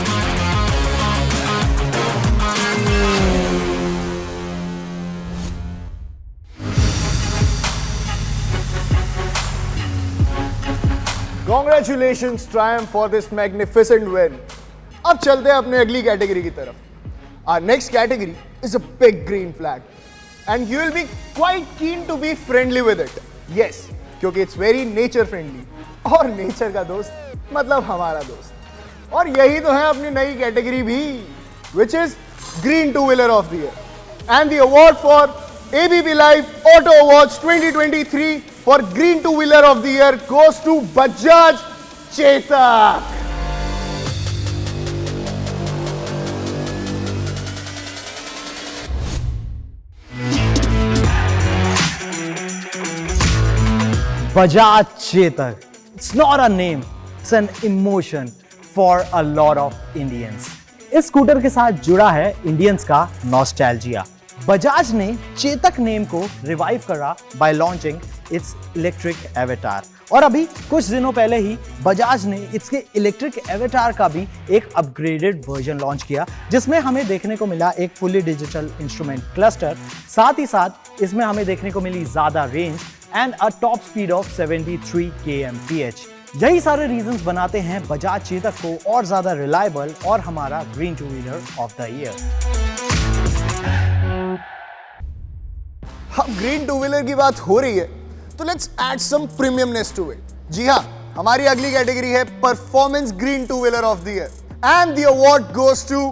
Congratulations Triumph for this magnificent win. अब चलते हैं अपने अगली कैटेगरी की तरफ. Our next category is a big green flag, and you will be quite keen to be friendly with it. Yes, क्योंकि it's very nature friendly. और nature का दोस्त मतलब हमारा दोस्त. और यही तो है अपनी नई कैटेगरी भी, which is Green Two-Wheeler of the Year. And the award for ABB Life Auto Awards 2023 for Green Two-Wheeler of the Year goes to Bajaj Chetak. Bajaj Chetak. It's not a name, it's an emotion for a lot of Indians. इस scooter के साथ जुड़ा है Indians का nostalgia. Bajaj ने Chetak name को revive करा bye launching it's electric avatar. और अभी कुछ दिनों पहले ही बजाज ने इसके इलेक्ट्रिक एवेटार का भी एक अपग्रेडेड वर्जन लॉन्च किया, जिसमें हमें देखने को मिला एक फुली डिजिटल इंस्ट्रूमेंट क्लस्टर. साथ ही साथ इसमें हमें देखने को मिली ज्यादा range and a top speed of 73 kmph. यही सारे रीजंस बनाते हैं बजाज चेतक को और ज्यादा रिलायबल और हमारा green two wheeler of the year. अब ग्रीन टू व्हीलर की बात हो रही है तो let's add some premiumness to it. जी हाँ, हमारी अगली कैटेगरी है performance green two wheeler of the year, and the award goes to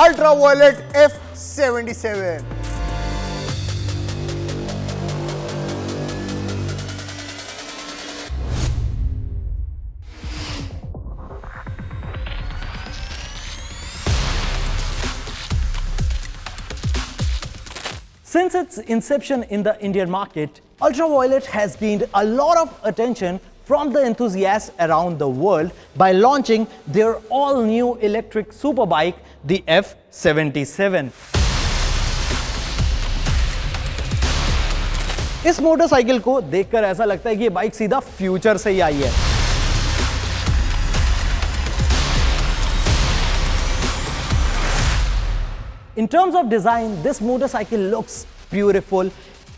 Ultraviolette F77. Since its inception in the Indian market, Ultraviolet has gained a lot of attention from the enthusiasts around the world by launching their all-new electric superbike, the F77. इस motorcycle को देखकर ऐसा लगता है कि ये bike सीधा future से ही आई है. In terms of design, this motorcycle looks beautiful.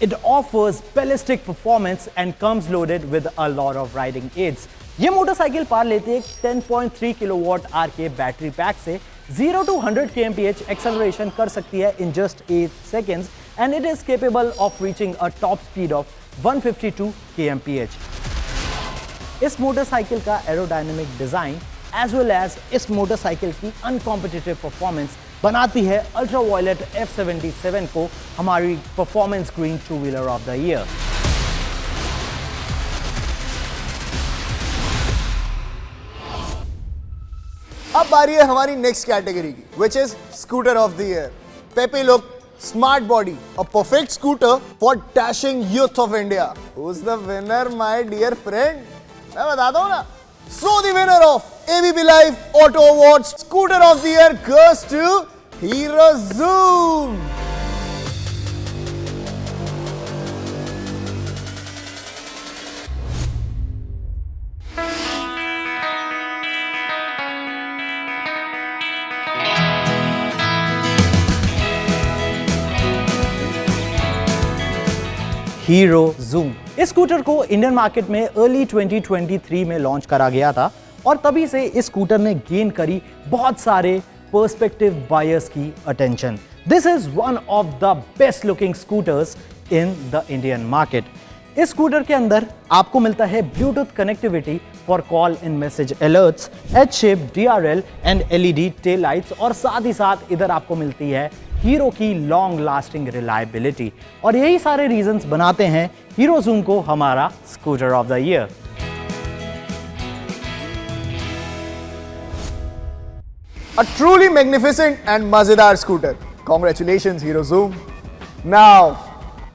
It offers ballistic performance and comes loaded with a lot of riding aids. ये मोटरसाइकिल पार लेती है 10.3 किलोवाट आवर के बैटरी पैक से 0 to 100 kmph एक्सेलरेशन कर सकती है in just 8 seconds, and it is capable of reaching a top speed of 152 kmph. इस motorcycle का aerodynamic design as well as इस मोटरसाइकिल की अनकॉम्पिटिटिव परफॉर्मेंस बनाती है अल्ट्रावायलेट F77 को हमारी performance green two wheeler of the year. अब बारी है हमारी नेक्स्ट कैटेगरी की, which is scooter of the year. Peppy look, Smart Body, a perfect scooter for dashing youth of India. Who's the winner, my dear friend? मैं बता दूँ ना. So the winner of ABP Live Auto Awards Scooter of the Year goes to Hero Zoom. Hero zoom. इस scooter को Indian market में early 2023 में launch करा गया था और तभी से इस स्कूटर ने गेन करी बहुत सारे पर्सपेक्टिव बायर्स की attention. This is one of the best looking scooters in the Indian market. इस स्कूटर के अंदर आपको मिलता है Bluetooth connectivity for call in message alerts, H shape DRL and LED tail lights और साथ ही साथ इधर आपको मिलती है हीरो की लॉन्ग लास्टिंग रिलायबिलिटी। और यही सारे रीजंस बनाते हैं हीरो जूम को हमारा scooter of the year. A truly magnificent and mazedar scooter. Congratulations, Hero Zoom. Now,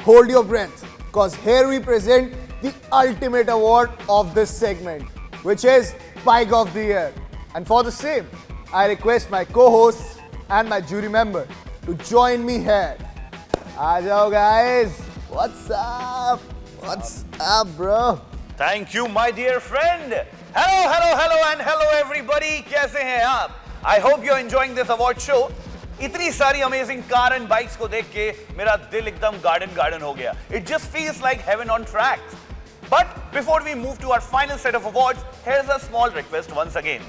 hold your breath, cause here we present the ultimate award of this segment, which is Bike of the Year. And for the same, I request my co-hosts and my jury member to join me here. Aajo guys, what's up? What's up, bro? Thank you, my dear friend. Hello, and hello, everybody. कैसे हैं आप? I hope you're enjoying this award show. इतनी सारी amazing car and bikes को देख के मेरा दिल एकदम garden हो गया. It just feels like heaven on tracks. But before we move to our final set of awards, here's a small request once again.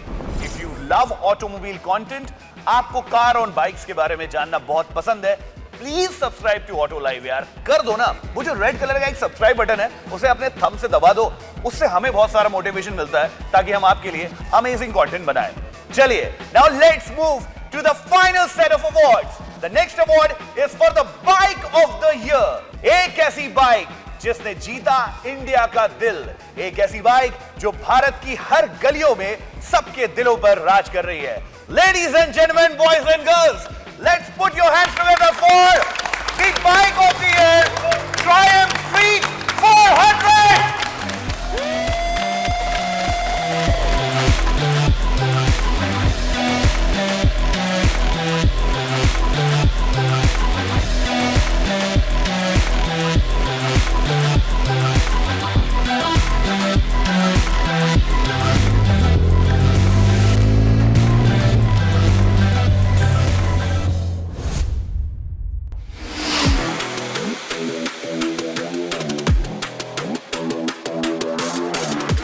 If you love automobile content, आपको car और बाइक्स के बारे में जानना बहुत पसंद है, please subscribe to Auto Live यार, कर दो ना। वो जो रेड कलर का एक सब्सक्राइब बटन है उसे अपने थंब से दबा दो, उससे हमें बहुत सारा मोटिवेशन मिलता है ताकि हम आपके लिए अमेजिंग कंटेंट बनाएं। चलिए, now let's move to the final set of awards. The next award is for the bike of the year. एक ऐसी बाइक जिसने जीता इंडिया का दिल, एक ऐसी बाइक जो भारत की हर गलियों में सबके दिलों पर राज कर रही है। Ladies and gentlemen, boys and girls, let's put your hands together for the Bike of the Year, Triumph Street 400!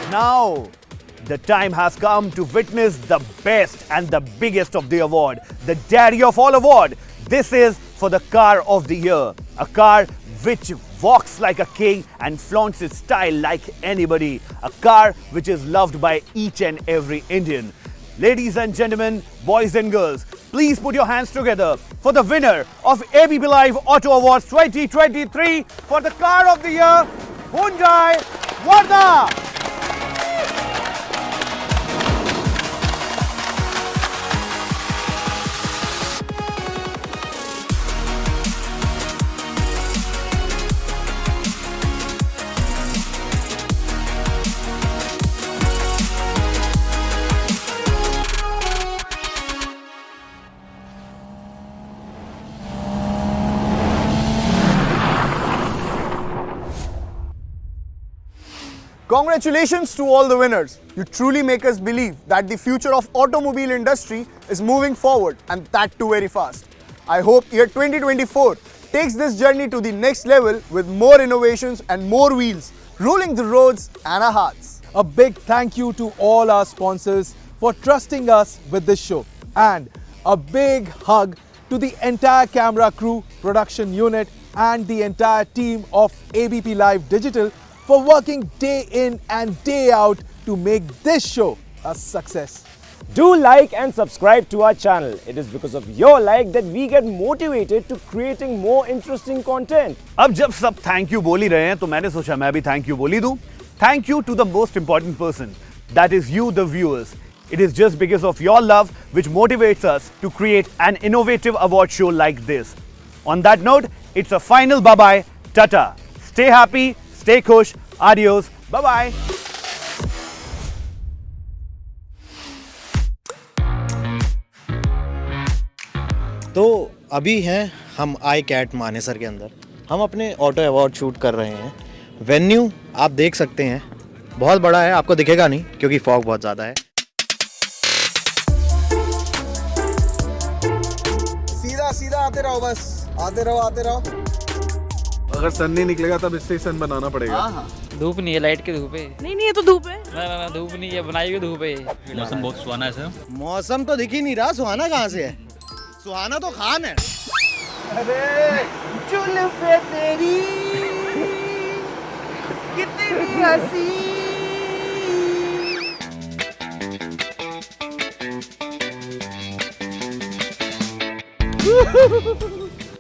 Now, the time has come to witness the best and the biggest of the award, the Daddy of all award. This is for the Car of the Year, a car which walks like a king and flaunts its style like anybody, a car which is loved by each and every Indian. Ladies and gentlemen, boys and girls, please put your hands together for the winner of ABP Live Auto Awards 2023 for the Car of the Year, Hyundai Verna. Congratulations to all the winners. You truly make us believe that the future of automobile industry is moving forward, and that too very fast. I hope year 2024 takes this journey to the next level with more innovations and more wheels ruling the roads and our hearts. A big thank you to all our sponsors for trusting us with this show. And a big hug to the entire camera crew, production unit and the entire team of ABP Live Digital for working day in and day out to make this show a success. Do like and subscribe to our channel. It is because of your like that we get motivated to creating more interesting content. अब जब सब thank you बोल ही रहे हैं तो मैंने सोचा मैं भी थैंक यू बोल ही दूं। Thank you to the most important person, that is you, the viewers. It is just because of your love which motivates us to create an innovative award show like this. On that note, it's a final bye-bye, tata. Stay happy, stay khush, adios, bye-bye. तो अभी हैं हम आई cat Manesar के अंदर। हम अपने auto award shoot कर रहे हैं। वेन्यू आप देख सकते हैं, बहुत बड़ा है, आपको दिखेगा नहीं क्योंकि फॉग बहुत ज़्यादा है। सीधा सीधा आते रहो, बस आते रहो आते रहो। अगर सन नहीं निकलेगा तब इससे सन बनाना पड़ेगा। धूप नहीं है, लाइट की धूप है। नहीं ये तो धूप है। ना धूप नहीं है, बनाई हुई धूप है। मौसम बहुत सुहाना है सर। मौसम तो दिख ही नहीं रहा, सुहाना कहाँ से है? सुहाना तो खान है। अरे जुल्फे तेरी कितनी हंसी।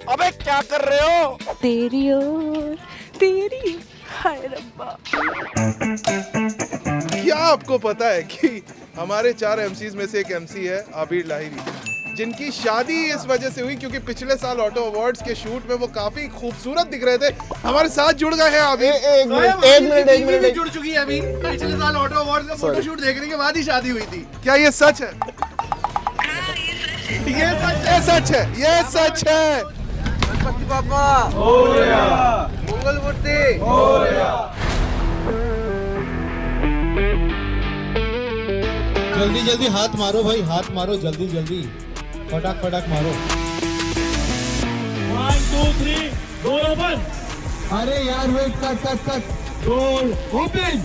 अबे क्या कर रहे हो? तेरी और तेरी, हाय रब्बा। क्या आपको पता है कि हमारे 4 MCs में से एक MC है आबिर लाहिरी, जिनकी शादी इस वजह से हुई क्योंकि पिछले साल ऑटो अवार्ड्स के शूट में वो काफी खूबसूरत दिख रहे थे। हमारे साथ जुड़ गए हैं अभी। एक मिनट जुड़ चुकी है अभी। पिछले साल ऑटो अवार्ड्स का फोटो शूट देखने के बाद ही शादी हुई थी। क्या ये सच है? ये सच है, ये सच है। गणपति बाबा मंगल मूर्ति। जल्दी जल्दी हाथ मारो भाई, हाथ मारो जल्दी जल्दी, फटाक फटाक मारो। 1 2 3 डोर ओपन। अरे यार wait, cut door open.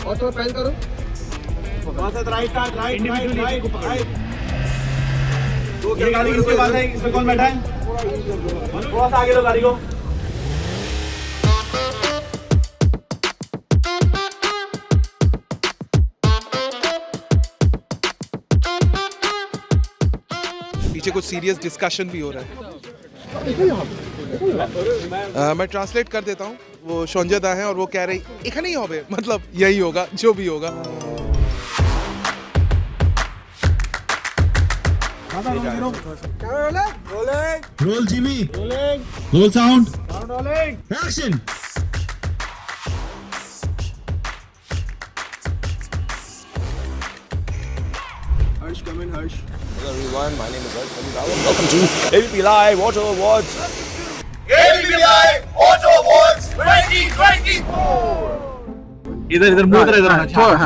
Auto पहल करो। राइट। गाड़ी किसके पास है? इसमें कौन बैठा है? थोड़ा सा आगे लो गाड़ी को। पीछे कुछ सीरियस डिस्कशन भी हो रहा है। मैं ट्रांसलेट कर देता हूँ। वो शौंजदा है और वो कह रही एक नहीं होबे, मतलब यही होगा जो भी होगा। Roll Jimmy, roll sound, action. Harsh, come in, Harsh. Hello everyone, my name is Harsh. Welcome to ABP Live Auto Awards. ABP Live Auto Awards 2024. इधर मुंह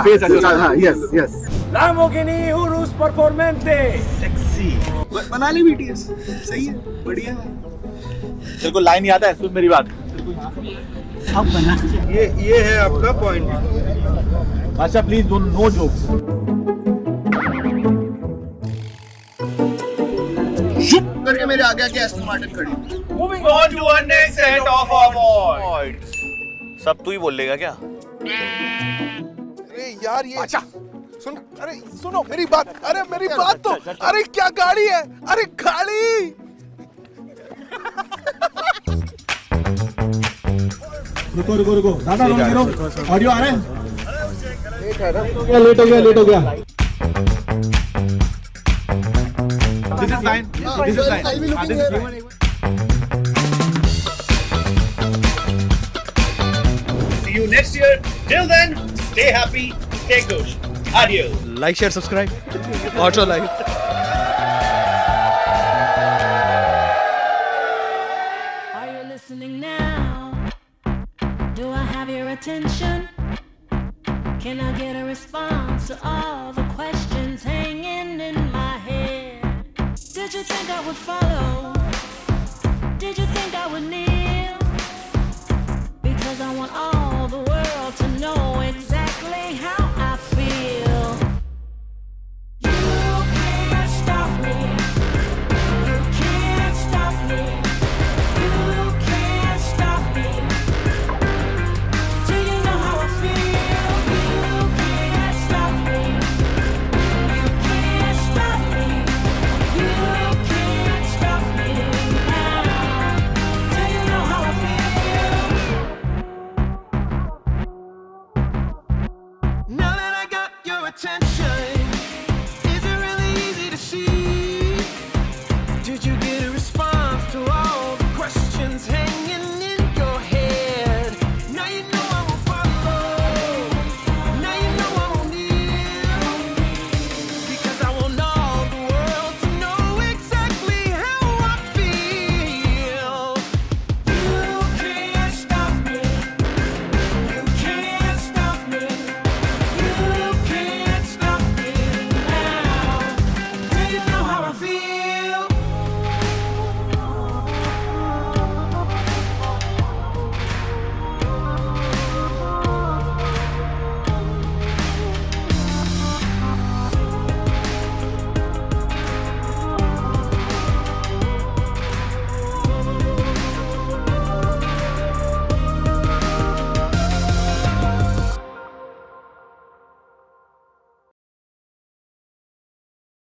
फेस अच्छा। Yes. Lamborghini Urus Performante. Sexy. बना ली BTS। सही है, बढ़िया है। तेरे को लाइन याद है? सुन मेरी बात। अब बना। ये है आपका पॉइंट। अच्छा प्लीज नो जोक्स। करके मेरे आगे आके एस्टन मार्टिन खड़ी। Moving on to our next set of awards. सब तू ही बोल लेगा क्या? अरे यार ये अच्छा सुन, अरे सुनो मेरी बात, अरे मेरी बात तो, अरे क्या गाड़ी है, अरे गाड़ी। रुको दादा, ऑडियो आ रहा है? लेट हो गया। This is fine. This is fine. See you next year. Till then, stay happy, stay khush. Adios. Like, share, subscribe. Auto Live. Are you listening now? Do I have your attention? Can I get a response to all the questions hanging in my head? Did you think I would fall?